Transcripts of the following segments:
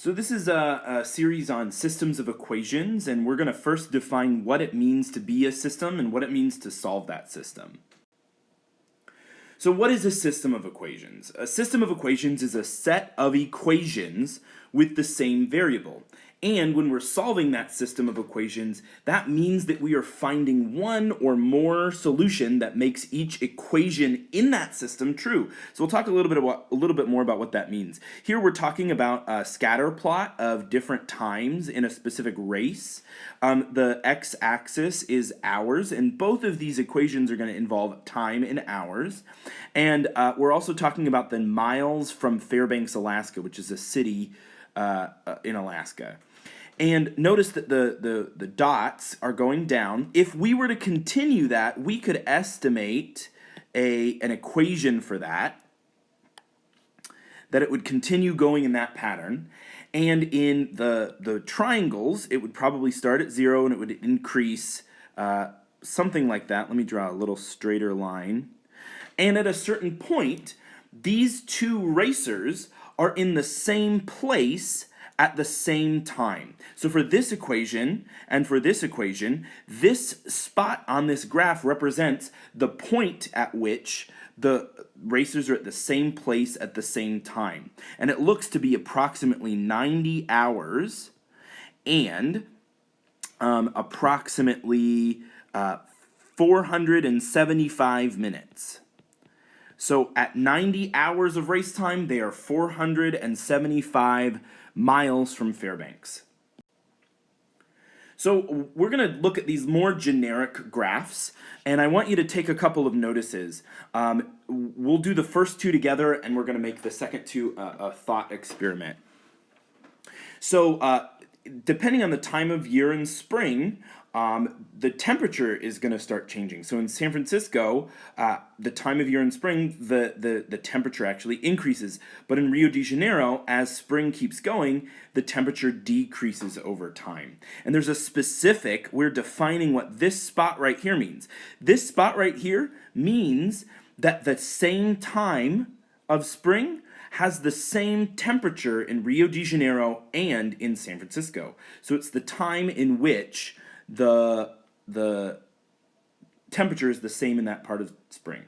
So this is a series on systems of equations, and we're going to first define what it means to be a system and what it means to solve that system. So what is a system of equations? A system of equations is a set of equations with the same variable. And when we're solving that system of equations, that means that we are finding one or more solution that makes each equation in that system true. So we'll talk a little bit more about what that means. Here we're talking about a scatter plot of different times in a specific race. The x-axis is hours, and both of these equations are going to involve time in hours. And we're also talking about the miles from Fairbanks, Alaska, which is a city in Alaska. And notice that the dots are going down. If we were to continue that, we could estimate an equation for that it would continue going in that pattern. And in the triangles, it would probably start at 0 and it would increase something like that. Let me draw a little straighter line. And at a certain point, these two racers are in the same place at the same time. So for this equation and for this equation, this spot on this graph represents the point at which the racers are at the same place at the same time. And it looks to be approximately 90 hours and approximately 475 minutes. So at 90 hours of race time, they are 475 miles from Fairbanks. So we're going to look at these more generic graphs, and I want you to take a couple of notices. We'll do the first two together, and we're going to make the second two a thought experiment. So depending on the time of year in spring, the temperature is going to start changing. So in San Francisco, the time of year in spring, the temperature actually increases. But in Rio de Janeiro, as spring keeps going, the temperature decreases over time. And there's a specific, we're defining what this spot right here means. This spot right here means that the same time of spring has the same temperature in Rio de Janeiro and in San Francisco. So it's the time in which the temperature is the same in that part of spring.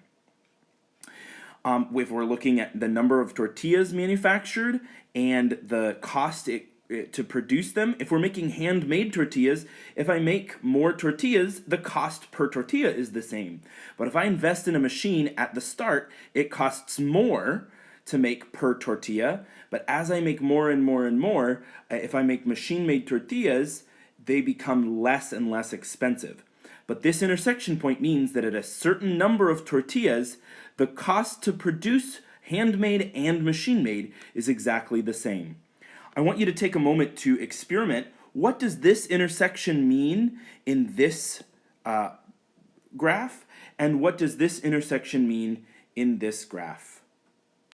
If we're looking at the number of tortillas manufactured and the cost to produce them, if we're making handmade tortillas, if I make more tortillas, the cost per tortilla is the same. But if I invest in a machine at the start, it costs more to make per tortilla. But as I make more and more and more, if I make machine-made tortillas, they become less and less expensive. But this intersection point means that at a certain number of tortillas, the cost to produce handmade and machine-made is exactly the same. I want you to take a moment to experiment. What does this intersection mean in this graph? And what does this intersection mean in this graph?